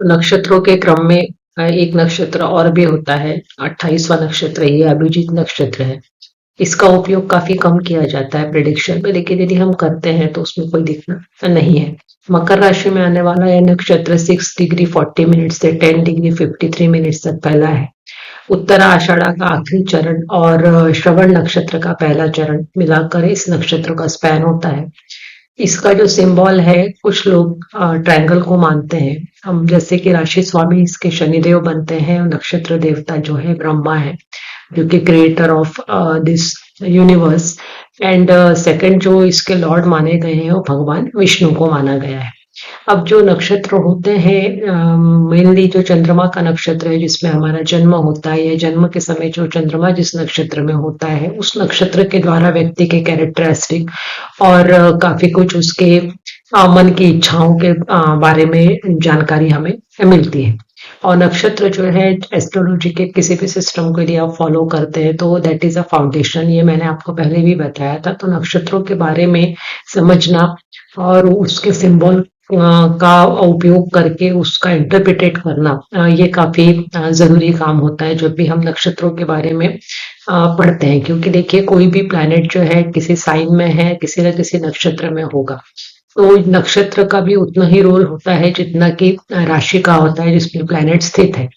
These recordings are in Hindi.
नक्षत्रों के क्रम में एक नक्षत्र और भी होता है, 28वां नक्षत्र, ये अभिजीत नक्षत्र है। इसका उपयोग काफी कम किया जाता है प्रिडिक्शन में, लेकिन यदि हम करते हैं तो उसमें कोई दिक्कत नहीं है। मकर राशि में आने वाला यह नक्षत्र 6 डिग्री 40 मिनट से 10 डिग्री 53 मिनट तक फैला है। उत्तरा आषाढ़ा का आखिरी चरण और श्रवण नक्षत्र का पहला चरण मिलाकर इस नक्षत्र का स्पैन होता है। इसका जो सिंबल है, कुछ लोग ट्रायंगल को मानते हैं। हम जैसे कि राशि स्वामी इसके शनिदेव बनते हैं और नक्षत्र देवता जो है ब्रह्मा है, जो कि creator of this universe. And second जो इसके लॉर्ड माने गए हैं वो भगवान विष्णु को माना गया है। अब जो नक्षत्र होते हैं, मेनली जो चंद्रमा का नक्षत्र है जिसमें हमारा जन्म होता है, या जन्म के समय जो चंद्रमा जिस नक्षत्र में होता है उस नक्षत्र के द्वारा व्यक्ति के कैरेक्टरिस्टिक और काफी कुछ उसके मन की इच्छाओं के बारे में जानकारी हमें मिलती है। और नक्षत्र जो है एस्ट्रोलॉजी के किसी भी सिस्टम के लिए आप फॉलो करते हैं तो दैट इज अ फाउंडेशन, ये मैंने आपको पहले भी बताया था। तो नक्षत्रों के बारे में समझना और उसके सिंबल का उपयोग करके उसका इंटरप्रिटेट करना, ये काफी जरूरी काम होता है जब भी हम नक्षत्रों के बारे में पढ़ते हैं। क्योंकि देखिए, कोई भी प्लैनेट जो है किसी साइन में है, किसी न किसी नक्षत्र में होगा, तो नक्षत्र का भी उतना ही रोल होता है जितना कि राशि का होता है जिसमें प्लैनेट स्थित है।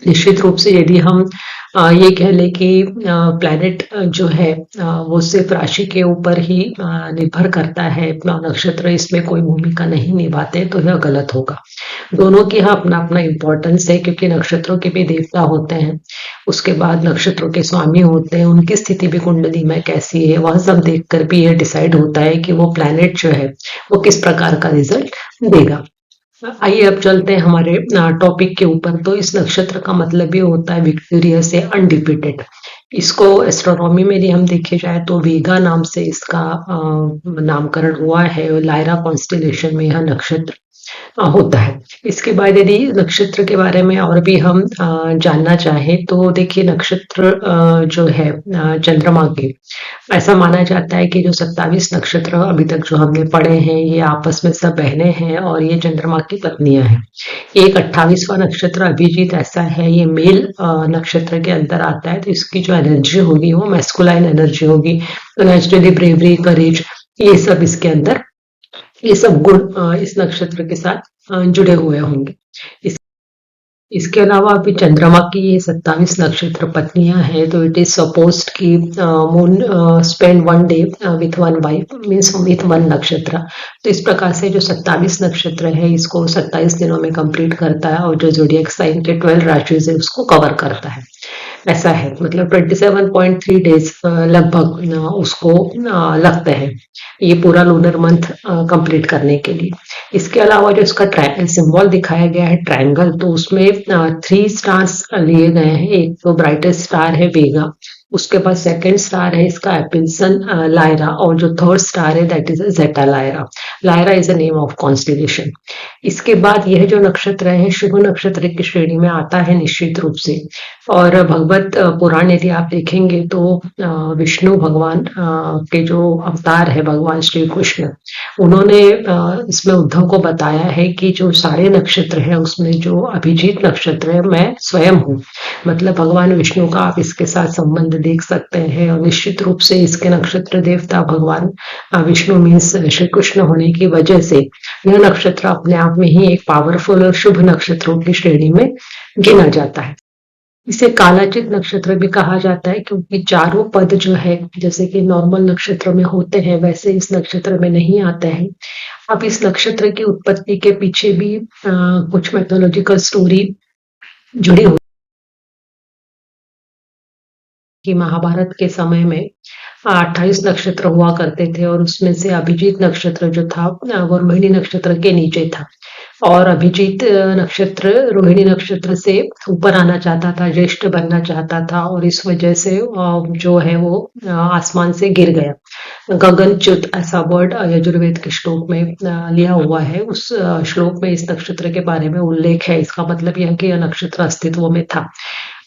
निश्चित रूप से यदि हम ये कह लें कि प्लैनेट जो है वो सिर्फ राशि के ऊपर ही निर्भर करता है, अपना नक्षत्र इसमें कोई भूमिका नहीं निभाते, तो यह गलत होगा। दोनों की यहाँ अपना अपना इम्पोर्टेंस है, क्योंकि नक्षत्रों के भी देवता होते हैं, उसके बाद नक्षत्रों के स्वामी होते हैं, उनकी स्थिति भी कुंडली में कैसी है वह सब देखकर भी यह डिसाइड होता है कि वो प्लैनेट जो है वो किस प्रकार का रिजल्ट देगा। आइए अब चलते हैं हमारे टॉपिक के ऊपर। तो इस नक्षत्र का मतलब ये होता है विक्टोरियस या अनडिफिटेड। इसको एस्ट्रोनॉमी में यदि हम देखे जाए तो वेगा नाम से इसका नामकरण हुआ है। लायरा कॉन्स्टेलेशन में यह नक्षत्र होता है। इसके बाद यदि नक्षत्र के बारे में और भी हम जानना चाहें तो देखिए, नक्षत्र जो है चंद्रमा के, ऐसा माना जाता है कि जो 27 नक्षत्र अभी तक जो हमने पढ़े हैं ये आपस में सब बहनें हैं और ये चंद्रमा की पत्नियां हैं। एक 28वां नक्षत्र अभिजीत ऐसा है, ये मेल नक्षत्र के अंदर आता है, तो इसकी जो एनर्जी होगी वो मैस्कुलाइन एनर्जी होगी। तो नेचुरली ब्रेवरी, करेज, ये सब इसके अंदर, ये सब गुण इस नक्षत्र के साथ जुड़े हुए होंगे। इस इसके अलावा अभी चंद्रमा की ये 27 नक्षत्र पत्नियां हैं, तो इट इज सपोज्ड कि moon spend 1 day with one wife, means with one नक्षत्र। तो इस प्रकार से जो 27 नक्षत्र है इसको 27 दिनों में कंप्लीट करता है, और जो जोडियक साइन के 12 राशिज है उसको कवर करता है। ऐसा है, मतलब 27.3 डेज लगभग उसको लगते हैं ये पूरा लूनर मंथ कंप्लीट करने के लिए। इसके अलावा जो इसका सिंबल दिखाया गया है ट्रायंगल, तो उसमें 3 स्टार्स लिए गए हैं। एक तो ब्राइटेस्ट स्टार है वेगा, उसके बाद सेकंड स्टार है इसका एपिल्सन लायरा, और जो थर्ड स्टार है that is zeta Lyra. Lyra is a name of constellation. इसके बाद यह जो नक्षत्र है शुभ नक्षत्र की श्रेणी में आता है निश्चित रूप से। और भगवत पुराण यदि आप देखेंगे तो विष्णु भगवान के जो अवतार है भगवान श्री कृष्ण, उन्होंने इसमें उद्धव को बताया है कि जो सारे नक्षत्र हैं उसमें जो अभिजीत नक्षत्र है मैं स्वयं हूँ। मतलब भगवान विष्णु का आप इसके साथ संबंध देख सकते हैं, और निश्चित रूप से इसके नक्षत्र देवता भगवान विष्णु मीन्स श्री कृष्ण होने की वजह से यह नक्षत्र अपने आप में ही एक पावरफुल और शुभ नक्षत्रों की श्रेणी में गिना जाता है। इसे कालातीत नक्षत्र भी कहा जाता है, क्योंकि चारों पद जो है जैसे कि नॉर्मल नक्षत्र में होते हैं वैसे इस नक्षत्र में नहीं आते हैं। अब इस नक्षत्र की उत्पत्ति के पीछे भी कुछ मैथोलॉजिकल स्टोरी जुड़ी हुई, कि महाभारत के समय में 28 नक्षत्र हुआ करते थे, और उसमें से अभिजीत नक्षत्र जो था वो रोहिणी नक्षत्र के नीचे था, और अभिजीत नक्षत्र रोहिणी नक्षत्र से ऊपर आना चाहता था, ज्येष्ठ बनना चाहता था, और इस वजह से जो है वो आसमान से गिर गया। गगनच्युत ऐसा वर्ड यजुर्वेद के श्लोक में लिया हुआ है। उस श्लोक में इस नक्षत्र के बारे में उल्लेख है। इसका मतलब यह कि यह नक्षत्र अस्तित्व में था,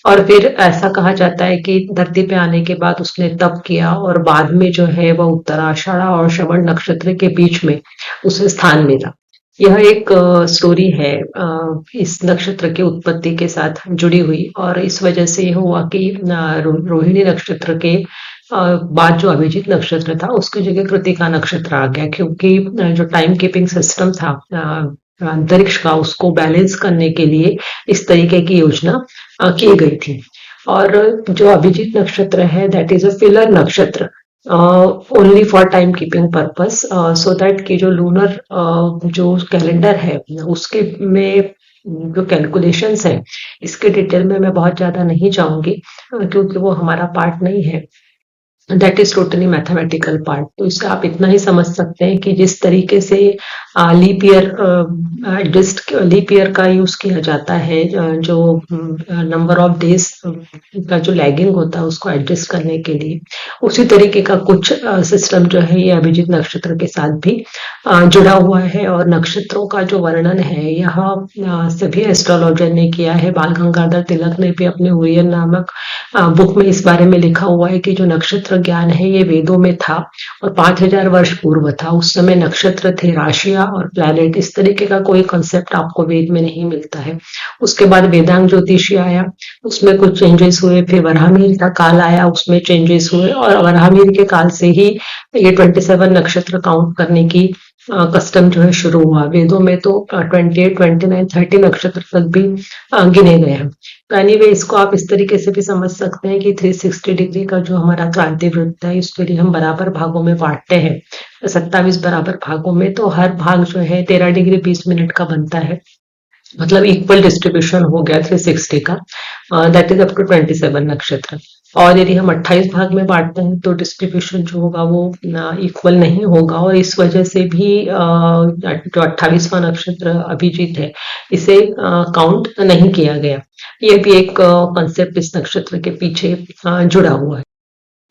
और फिर ऐसा कहा जाता है कि धरती पे आने के बाद उसने तप किया, और बाद में जो है वह उत्तराषाढ़ा और श्रवण नक्षत्र के बीच में उसे स्थान मिला। यह एक स्टोरी है इस नक्षत्र की उत्पत्ति के साथ जुड़ी हुई, और इस वजह से ये हुआ कि रोहिणी नक्षत्र के बाद जो अभिजीत नक्षत्र था उसकी जगह कृतिका नक्षत्र आ गया, क्योंकि जो टाइम कीपिंग सिस्टम था अंतरिक्ष का, उसको बैलेंस करने के लिए इस तरीके की योजना की गई थी। और जो अभिजीत नक्षत्र है दैट इज अ फिलर नक्षत्र, only for time keeping purpose, so that कि जो लूनर जो कैलेंडर है उसके में जो कैलकुलेशंस है, इसके डिटेल में मैं बहुत ज्यादा नहीं जाऊंगी, क्योंकि वो हमारा पार्ट नहीं है। That is totally mathematical part. तो इससे आप इतना ही समझ सकते हैं कि जिस तरीके से लीप ईयर का यूज किया जाता है, जो नंबर ऑफ डेज का जो लैगिंग होता है उसको एडजस्ट करने के लिए, उसी तरीके का कुछ सिस्टम जो है ये अभिजीत नक्षत्र के साथ भी जुड़ा हुआ है। और नक्षत्रों का जो वर्णन है यह सभी एस्ट्रोलॉजर ने किया है। बाल गंगाधर तिलक ने भी अपने उदयन नामक बुक में इस बारे में लिखा हुआ है कि जो नक्षत्र ज्ञान है ये वेदों में था, और 5000 वर्ष पूर्व था। उस समय नक्षत्र थे, राशियां और प्लैनेट, इस तरीके का कोई कंसेप्ट आपको वेद में नहीं मिलता है। उसके बाद वेदांग ज्योतिषी आया, उसमें कुछ चेंजेस हुए, फिर वराहमिहिर का काल आया, उसमें चेंजेस हुए, और वराहमिहिर के काल से ही ये 27 नक्षत्र काउंट करने की कस्टम जो है शुरू हुआ। वेदों में तो 28, 29, 30 नक्षत्र तक भी गिने गए हैं। तो एनीवे इसको आप इस तरीके से भी समझ सकते हैं कि 360 डिग्री का जो हमारा क्रांति वृत्त है इसके लिए हम बराबर भागों में बांटते हैं, 27 बराबर भागों में। तो हर भाग जो है 13 डिग्री 20 मिनट का बनता है, मतलब इक्वल डिस्ट्रीब्यूशन हो गया 360 का, दैट इज अप टू 27 नक्षत्र। और यदि हम 28 भाग में बांटते हैं तो डिस्ट्रीब्यूशन जो होगा वो इक्वल नहीं होगा, और इस वजह से भी जो 28वां नक्षत्र अभिजीत है इसे काउंट नहीं किया गया। ये भी एक कंसेप्ट इस नक्षत्र के पीछे जुड़ा हुआ है।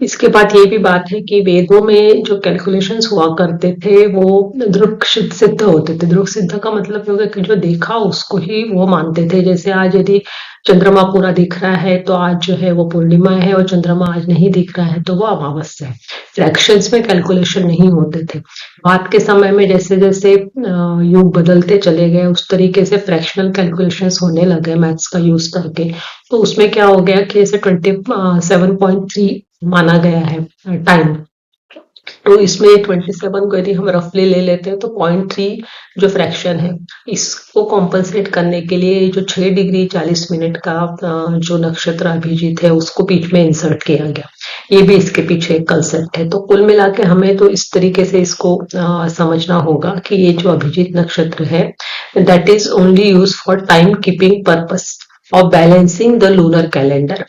इसके बाद ये भी बात है कि वेदों में जो कैलकुलेशंस हुआ करते थे वो दृक सिद्ध होते थे। दृक सिद्ध का मतलब ये होगा कि जो देखा उसको ही वो मानते थे। जैसे आज यदि चंद्रमा पूरा दिख रहा है तो आज जो है वो पूर्णिमा है, और चंद्रमा आज नहीं दिख रहा है तो वो अमावस्या है। फ्रैक्शंस में कैलकुलेशन नहीं होते थे। बाद के समय में जैसे जैसे युग बदलते चले गए उस तरीके से फ्रैक्शनल कैलकुलेशंस होने लगे मैथ्स का यूज करके। तो उसमें क्या हो गया कि जैसे 27.3 माना गया है टाइम, तो इसमें 27 को यदि हम रफली ले लेते हैं तो 0.3 जो फ्रैक्शन है, इसको कॉम्पनसेट करने के लिए जो 6 डिग्री 40 मिनट का जो नक्षत्र अभिजीत है उसको बीच में इंसर्ट किया गया। ये भी इसके पीछे एक कंसेप्ट है। तो कुल मिला के हमें तो इस तरीके से इसको समझना होगा कि ये जो अभिजीत नक्षत्र है that is only use for time keeping purpose और बैलेंसिंग द लूनर कैलेंडर।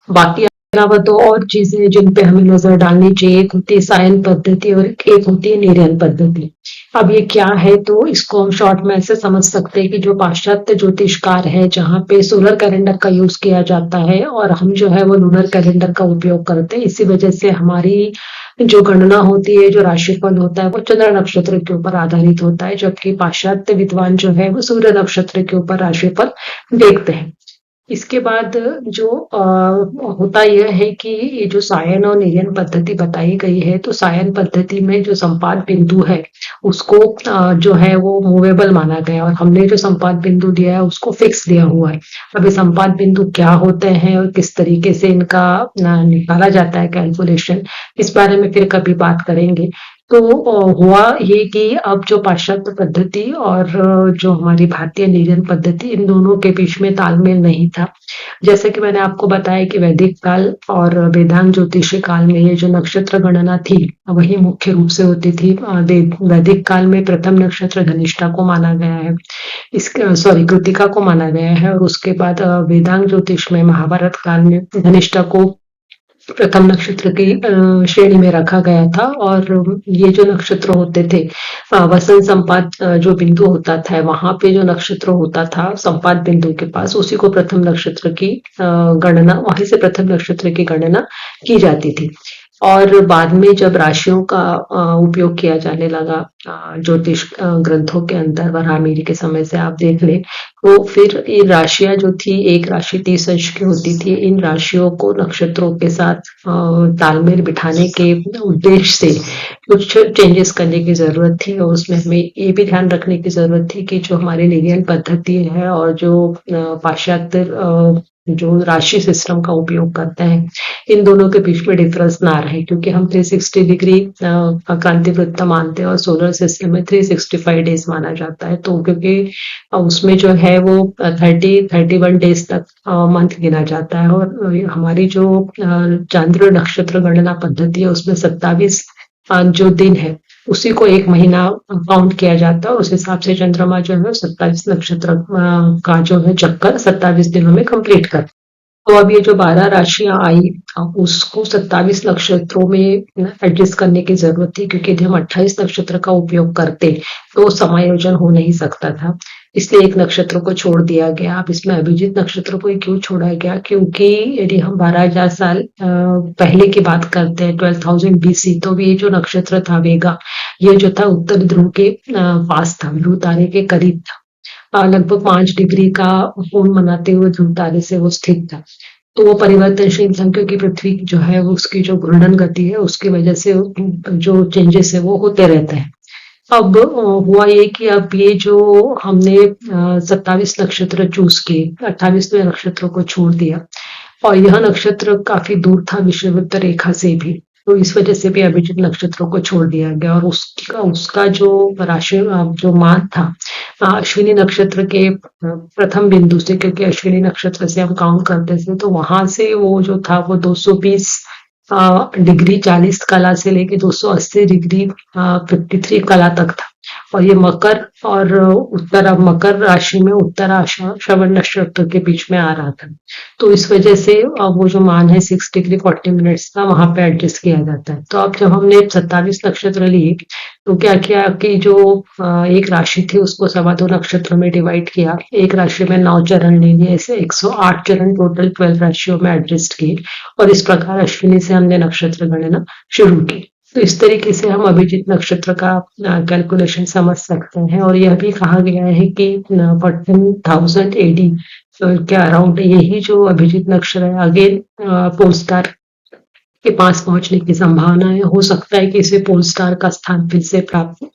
बाकी अलावा तो और चीजें जिन पे हमें नजर डालनी चाहिए, एक होती है सायन पद्धति और एक होती है नीरियन पद्धति। अब ये क्या है, तो इसको हम शॉर्ट में ऐसे समझ सकते हैं कि जो पाश्चात्य ज्योतिषकार है जहाँ पे सोलर कैलेंडर का यूज किया जाता है और हम जो है वो लूनर कैलेंडर का उपयोग करते हैं, इसी वजह से हमारी जो गणना होती है, जो राशिफल होता है वो चंद्र नक्षत्र के ऊपर आधारित होता है, जबकि पाश्चात्य विद्वान जो है वो सूर्य नक्षत्र के ऊपर राशिफल देखते हैं। इसके बाद जो होता यह है कि ये जो सायन और निर्यन पद्धति बताई गई है, तो सायन पद्धति में जो संपात बिंदु है उसको जो है वो मूवेबल माना गया, और हमने जो संपात बिंदु दिया है उसको फिक्स दिया हुआ है। अब ये संपात बिंदु क्या होते हैं और किस तरीके से इनका निकाला जाता है कैलकुलेशन, इस बारे में फिर कभी बात करेंगे। तो हुआ ये कि अब जो पाश्चात्य पद्धति और जो हमारी भारतीय निर्जन पद्धति, इन दोनों के बीच में तालमेल नहीं था। जैसे कि मैंने आपको बताया कि वैदिक काल और वेदांत ज्योतिषी काल में ये जो नक्षत्र गणना थी वही मुख्य रूप से होती थी। वैदिक काल में प्रथम नक्षत्र धनिष्ठा को माना गया है, इसके सॉरी कृतिका को माना गया है, और उसके बाद वेदांत ज्योतिष में महाभारत काल में धनिष्ठा को प्रथम नक्षत्र की श्रेणी में रखा गया था। और ये जो नक्षत्र होते थे, वसंत संपात जो बिंदु होता था वहां पे जो नक्षत्र होता था संपात बिंदु के पास, उसी को प्रथम नक्षत्र की गणना, वहीं से प्रथम नक्षत्र की गणना की जाती थी। और बाद में जब राशियों का उपयोग किया जाने लगा ज्योतिष ग्रंथों के अंदर वराहमिहिर के समय से आप देख लें, तो फिर ये राशियाँ जो थी, एक राशि 30 अंश की होती थी। इन राशियों को नक्षत्रों के साथ तालमेल बिठाने के उद्देश्य से कुछ चेंजेस करने की ज़रूरत थी और उसमें हमें ये भी ध्यान रखने की ज़रूरत थी कि जो हमारी लिनियल पद्धति है और जो पाश्चात्य जो राशि सिस्टम का उपयोग करते हैं, इन दोनों के बीच में डिफरेंस ना रहे, क्योंकि हम 360 डिग्री क्रांति वृत्त मानते हैं और सोलर सिस्टम में 365 डेज माना जाता है। तो क्योंकि उसमें जो है वो 31 डेज तक मंथ गिना जाता है और हमारी जो चांद्र नक्षत्र गणना पद्धति है उसमें 27 जो दिन है उसी को एक महीना काउंट किया जाता है और उस हिसाब से चंद्रमा जो है 27 नक्षत्र का जो है चक्कर 27 दिनों में कंप्लीट कर। तो अब ये जो 12 राशियां आई उसको 27 नक्षत्रों में एडजस्ट करने की जरूरत थी, क्योंकि यदि हम 28 नक्षत्र का उपयोग करते तो समायोजन हो नहीं सकता था। इसलिए एक नक्षत्र को छोड़ दिया गया। अब इसमें अभिजीत नक्षत्र को क्यों छोड़ा गया, क्योंकि यदि हम 12,000 साल पहले की बात करते हैं 12,000 BC, तो ये जो नक्षत्र था वेगा, ये जो था उत्तर ध्रुव के पास था, ध्रुव तारे के करीब था। लगभग 5 डिग्री का कोण बनाते हुए ध्रुव तारे से वो स्थित था। तो वो परिवर्तनशील था, क्योंकि पृथ्वी जो है वो उसकी जो घूर्णन गति है उसकी वजह से जो चेंजेस है वो होते रहते हैं। अब हुआ ये कि अब ये जो हमने 27 नक्षत्र चूज किए, 28वें नक्षत्र को छोड़ दिया और यह नक्षत्र काफी दूर था विषुववृत्त रेखा से भी, तो इस वजह से भी अभिजित नक्षत्रों को छोड़ दिया गया और उसका उसका जो राशि जो मान था अश्विनी नक्षत्र के प्रथम बिंदु से, क्योंकि अश्विनी नक्षत्र से हम काउंट करते थे, तो वहां से वो जो था वो 220 डिग्री 40 कला से लेके 280 डिग्री 53 कला तक था। और ये मकर और उत्तर मकर राशि में उत्तराषाढ़ श्रवण नक्षत्र के बीच में आ रहा था। तो इस वजह से वो जो मान है 6 डिग्री 40 मिनट्स का वहां पे एडजस्ट किया जाता है। तो अब जब हमने 27 नक्षत्र लिए तो क्या किया कि जो एक राशि थी उसको 2.25 नक्षत्र में डिवाइड किया, एक राशि में 9 चरण ले लिए, ऐसे 108 चरण टोटल 12 राशियों में एडजस्ट किए और इस प्रकार अश्विनी से हमने नक्षत्र गणना शुरू की। तो इस तरीके से हम अभिजीत नक्षत्र का कैलकुलेशन समझ सकते हैं और यह भी कहा गया है कि 14,000 AD के अराउंड यही जो अभिजीत नक्षत्र है अगेन पोल स्टार के पास पहुंचने की संभावना है। हो सकता है कि इसे पोल स्टार का स्थान फिर से प्राप्त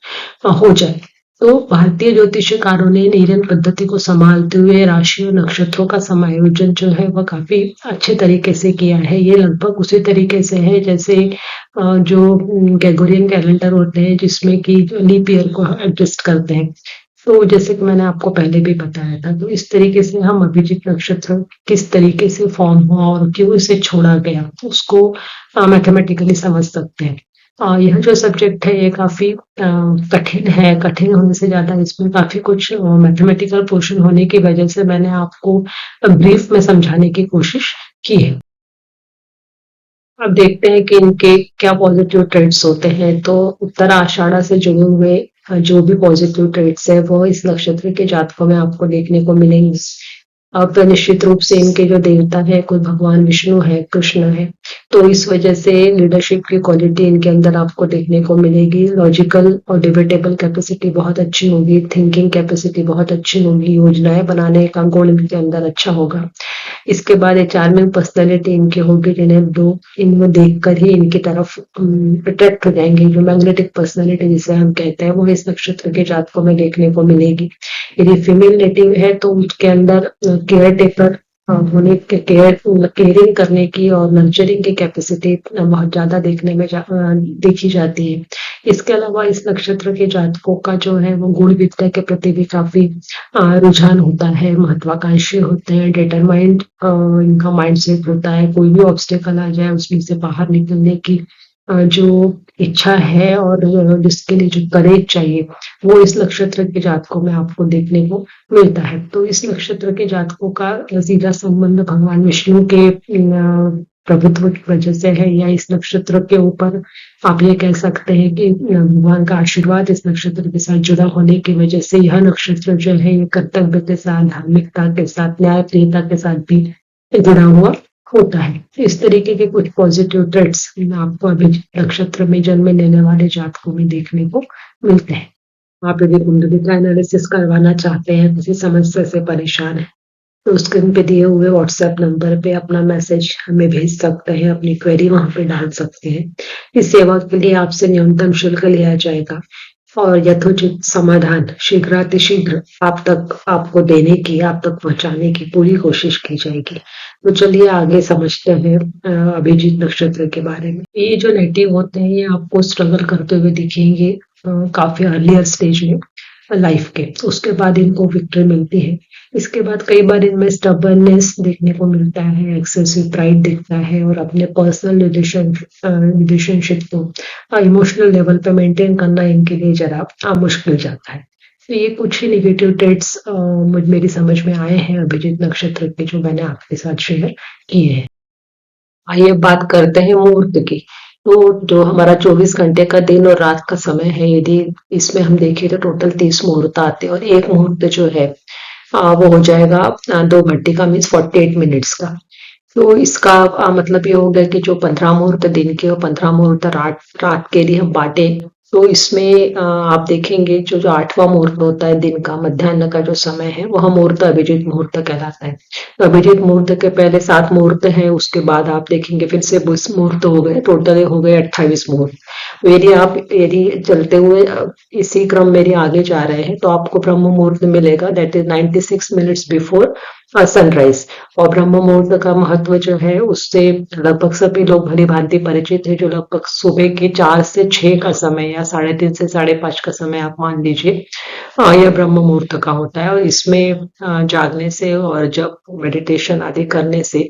हो जाए। तो भारतीय ज्योतिषकारों ने नीरन पद्धति को संभालते हुए राशि और नक्षत्रों का समायोजन जो है वह काफी अच्छे तरीके से किया है। ये लगभग उसी तरीके से है जैसे जो ग्रेगोरियन कैलेंडर होते हैं जिसमें कि लीप ईयर को एडजस्ट करते हैं। तो जैसे कि मैंने आपको पहले भी बताया था, तो इस तरीके से हम अभिजीत नक्षत्र किस तरीके से फॉर्म हुआ और क्यों इसे छोड़ा गया उसको मैथमेटिकली समझ सकते हैं। यह जो सब्जेक्ट है ये काफी कठिन है, कठिन होने से ज्यादा इसमें काफी कुछ मैथमेटिकल पोर्शन होने की वजह से मैंने आपको ब्रीफ में समझाने की कोशिश की है। अब देखते हैं कि इनके क्या पॉजिटिव ट्रेड्स होते हैं। तो उत्तर आषाढ़ा से जुड़े हुए जो भी पॉजिटिव ट्रेड्स है वो इस नक्षत्र के जातकों में आपको देखने को मिलेंगे। अब निश्चित रूप से इनके जो देवता है कोई भगवान विष्णु है, कृष्ण है, तो इस वजह से लीडरशिप की क्वालिटी इनके अंदर आपको देखने को मिलेगी। लॉजिकल और डिबेटेबल कैपेसिटी बहुत अच्छी होगी, थिंकिंग कैपेसिटी बहुत अच्छी होगी, योजनाएं बनाने का गुण इनके अंदर अच्छा होगा। इसके बाद ये चार्मिंग पर्सनैलिटी इनकी होगी, जिन्हें लोग इनमें देखकर ही इनकी तरफ अट्रैक्ट हो जाएंगे। जो मैग्नेटिक पर्सनैलिटी जिसे हम कहते हैं वो इस नक्षत्र के जातकों में देखने को मिलेगी। यदि फीमेल नेटिव है तो उसके अंदर केयर टेकर होने के केयरिंग करने की और नर्चरिंग की कैपेसिटी बहुत ज्यादा देखने में देखी जाती है। इसके अलावा इस नक्षत्र के जातकों का जो है वो गुण विद्या के प्रति भी काफी रुझान होता है, महत्वाकांक्षी होते हैं, डिटरमाइंड इनका माइंडसेट होता है। कोई भी ऑब्स्टेकल आ जाए उसमें से बाहर निकलने की जो इच्छा है और जिसके लिए जो करेज चाहिए वो इस नक्षत्र के जातकों में आपको देखने को मिलता है। तो इस नक्षत्र के जातकों का सीधा संबंध भगवान विष्णु के प्रभुत्व की वजह से है, या इस नक्षत्र के ऊपर आप ये कह सकते हैं कि भगवान का आशीर्वाद इस नक्षत्र के साथ जुड़ा होने की वजह से यह नक्षत्र जो है ये कर्तव्य के साथ, धार्मिकता के साथ, न्यायप्रियता के साथ भी जुड़ा हुआ होता है। इस तरीके के कुछ पॉजिटिव ट्रेड्स आपको अभिजित नक्षत्र में जन्म लेने वाले जातकों में देखने को मिलते हैं। आप यदि कुंडली का एनालिसिस करवाना चाहते हैं, किसी समस्या से परेशान हैं, तो स्क्रीन पे दिए हुए व्हाट्सएप नंबर पे अपना मैसेज हमें भेज सकते हैं, अपनी क्वेरी वहां पे डाल सकते हैं। इस सेवा के लिए आपसे न्यूनतम शुल्क लिया जाएगा और यथोचित समाधान शीघ्रातिशीघ्र आप तक आपको देने की, आप तक पहुंचाने की पूरी कोशिश की जाएगी। तो चलिए आगे समझते हैं अभिजीत नक्षत्र के बारे में। ये जो नेटिव होते हैं, ये आपको स्ट्रगल करते हुए दिखेंगे काफी अर्लियर स्टेज में लाइफ के। उसके बाद इनको विक्ट्री मिलती है। इसके बाद कई बार इनमें स्टबर्ननेस देखने को मिलता है, एक्सेसिव प्राइड दिखता है और अपने पर्सनल रिलेशनशिप को इमोशनल लेवल पे मेंटेन करना इनके लिए जरा मुश्किल जाता है। तो ये कुछ ही नेगेटिव ट्रेड्स मेरी समझ में आए हैं अभिजीत नक्षत्र के, जो मैंने आपके साथ शेयर किए हैं। आइए अब बात करते हैं मुहूर्त की। तो जो हमारा 24 घंटे का दिन और रात का समय है, यदि इसमें हम देखें तो टोटल 30 मुहूर्त आते हैं और एक मुहूर्त जो है वो हो जाएगा 2 घंटे का, मीन्स 48 मिनट्स का। तो इसका मतलब ये हो गया कि जो 15 मुहूर्त दिन के और 15 मुहूर्त रात रात के लिए हम बांटे। तो इसमें आप देखेंगे जो आठवां मुहूर्त होता है दिन का, मध्याह्न का जो समय है, वह मुहूर्त अभिजीत मुहूर्त कहलाता है। तो अभिजीत मुहूर्त के पहले 7 मुहूर्त हैं, उसके बाद आप देखेंगे फिर से 20 मुहूर्त हो गए, टोटल हो गए 28 मुहूर्त। तो यदि चलते हुए इसी क्रम में यदि आगे जा रहे हैं, तो आपको ब्रह्म मुहूर्त मिलेगा, that is 96 minutes before sunrise. और ब्रह्म मुहूर्त का महत्व जो है उससे लगभग सभी लोग भली भांति परिचित है, जो लगभग सुबह के 4 से 6 का समय या 3:30 से 5:30 का समय आप मान लीजिए, यह ब्रह्म मुहूर्त का होता है। और इसमें जागने से और जब मेडिटेशन आदि करने से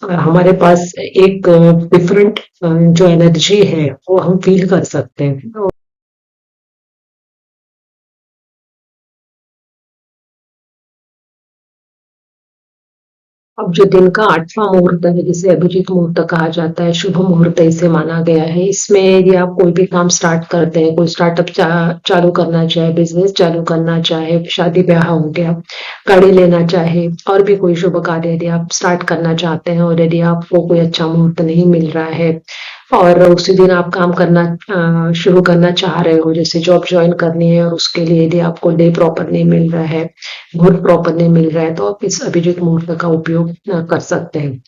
हमारे पास एक डिफरेंट जो एनर्जी है वो हम फील कर सकते हैं। अब जो दिन का 8वां मुहूर्त है, जिसे अभिजीत मुहूर्त कहा जाता है, शुभ मुहूर्त इसे माना गया है। इसमें यदि आप कोई भी काम स्टार्ट करते हैं, कोई स्टार्टअप चालू करना चाहे, बिजनेस चालू करना चाहे, शादी ब्याह हो गया, गाड़ी लेना चाहे, और भी कोई शुभ कार्य यदि आप स्टार्ट करना चाहते हैं और यदि आपको कोई अच्छा मुहूर्त नहीं मिल रहा है और उसी दिन आप काम करना शुरू करना चाह रहे हो, जैसे जॉब ज्वाइन करनी है और उसके लिए यदि आपको डे प्रॉपर नहीं मिल रहा है, मुहूर्त प्रॉपर नहीं मिल रहा है, तो आप इस अभिजीत मुहूर्त का उपयोग कर सकते हैं।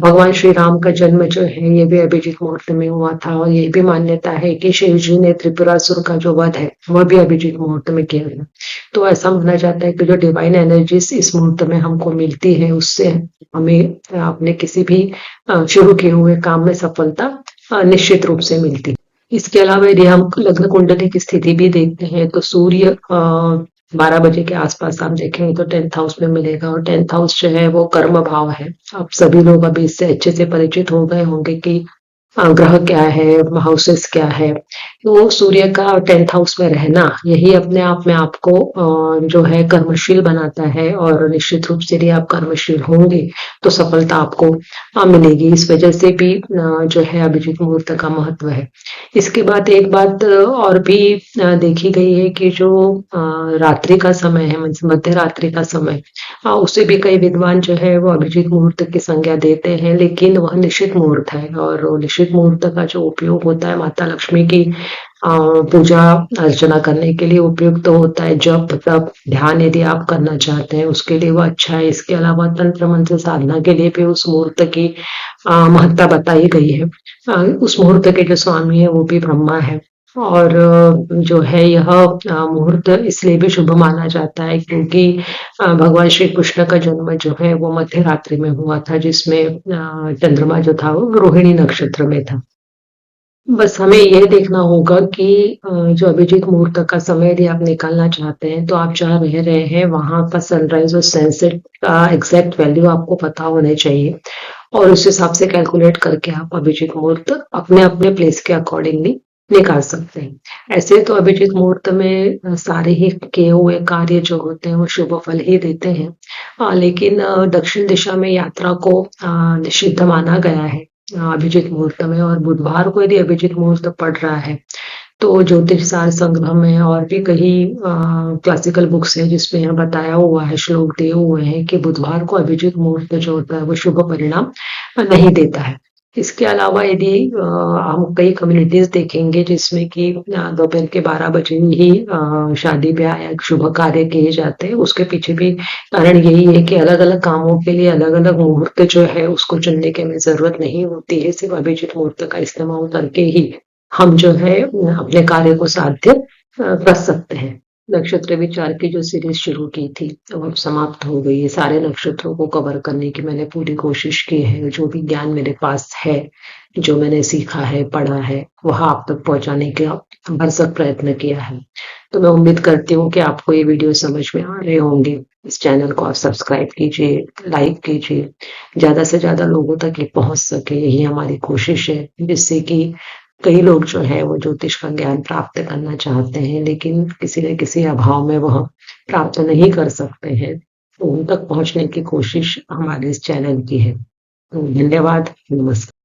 भगवान श्री राम का जन्म जो है ये भी अभिजीत मुहूर्त में हुआ था और ये भी मान्यता है कि शिव जी ने त्रिपुरासुर का जो वध है वह भी अभिजीत मुहूर्त में किया था। तो ऐसा माना जाता है कि जो डिवाइन एनर्जीज इस मुहूर्त में हमको मिलती है, उससे हमें अपने किसी भी शुरू किए हुए काम में सफलता निश्चित रूप से मिलती है। इसके अलावा यदि हम लग्न कुंडली की स्थिति भी देखते हैं, तो सूर्य 12 बजे के आसपास आप देखेंगे तो 10th हाउस में मिलेगा और 10th हाउस जो है वो कर्म भाव है। आप सभी लोग अभी इससे अच्छे से परिचित हो गए होंगे कि ग्रह क्या है, हाउसेस क्या है। तो सूर्य का 10th हाउस में रहना यही अपने आप में आपको जो है कर्मशील बनाता है और निश्चित रूप से यदि आप कर्मशील होंगे तो सफलता आपको मिलेगी। इस वजह से भी जो है अभिजीत मुहूर्त का महत्व है। इसके बाद एक बात और भी देखी गई है कि जो रात्रि का समय है, मध्य रात्रि का समय, उसे भी कई विद्वान जो है वो अभिजीत मुहूर्त की संज्ञा देते हैं, लेकिन वह निश्चित मुहूर्त है और वो निश्चित मुहूर्त का जो उपयोग होता है माता लक्ष्मी की पूजा अर्चना करने के लिए उपयुक्त तो होता है। जब तब ध्यान यदि आप करना चाहते हैं उसके लिए वो अच्छा है। इसके अलावा तंत्र मंत्र साधना के लिए भी उस मुहूर्त की महत्ता बताई गई है। उस मुहूर्त के जो स्वामी है वो भी ब्रह्मा है और जो है यह मुहूर्त इसलिए भी शुभ माना जाता है क्योंकि भगवान श्री कृष्ण का जन्म जो है वो मध्य रात्रि में हुआ था, जिसमें चंद्रमा जो था वो रोहिणी नक्षत्र में था। बस हमें यह देखना होगा कि जो अभिजीत मुहूर्त का समय यदि आप निकालना चाहते हैं, तो आप जहाँ रह रहे हैं वहाँ का सनराइज और सनसेट का एग्जैक्ट वैल्यू आपको पता होने चाहिए और उस हिसाब से कैलकुलेट करके आप अभिजीत मुहूर्त अपने अपने प्लेस के अकॉर्डिंगली निकाल सकते हैं। ऐसे तो अभिजीत मुहूर्त में सारे ही किए हुए कार्य जो होते हैं वो शुभ फल ही देते हैं। लेकिन दक्षिण दिशा में यात्रा को निषिद्ध माना गया है अभिजीत मुहूर्त में, और बुधवार को यदि अभिजीत मुहूर्त पड़ रहा है तो ज्योतिष सार संग्रह में और भी कई क्लासिकल बुक्स हैं जिसमें यह बताया हुआ है, श्लोक दिए हुए हैं कि बुधवार को अभिजीत मुहूर्त जो होता है वो शुभ परिणाम नहीं देता है। इसके अलावा यदि हम कई कम्युनिटीज देखेंगे जिसमें कि दोपहर के 12 बजे ही शादी ब्याह या शुभ कार्य किए जाते हैं, उसके पीछे भी कारण यही है कि अलग अलग कामों के लिए अलग अलग मुहूर्त जो है उसको चुनने की हमें जरूरत नहीं होती है, सिर्फ अभिजीत मुहूर्त का इस्तेमाल करके ही हम जो है अपने कार्य को साध्य कर सकते हैं। नक्षत्र विचार की जो सीरीज शुरू की थी वो अब समाप्त हो गई है। सारे नक्षत्रों को कवर करने की मैंने पूरी कोशिश की है। जो भी ज्ञान मेरे पास है, जो मैंने सीखा है, पढ़ा है, वह आप तक पहुंचाने का भरसक प्रयत्न किया है। तो मैं उम्मीद करती हूँ कि आपको ये वीडियो समझ में आ रहे होंगे। इस चैनल को आप सब्सक्राइब कीजिए, लाइक कीजिए, ज्यादा से ज्यादा लोगों तक ये पहुंच सके, यही हमारी कोशिश है, जिससे कि कई लोग जो है वो ज्योतिष का ज्ञान प्राप्त करना चाहते हैं लेकिन किसी न किसी अभाव में वह प्राप्त नहीं कर सकते हैं, तो उन तक पहुंचने की कोशिश हमारे इस चैनल की है। तो धन्यवाद, नमस्कार।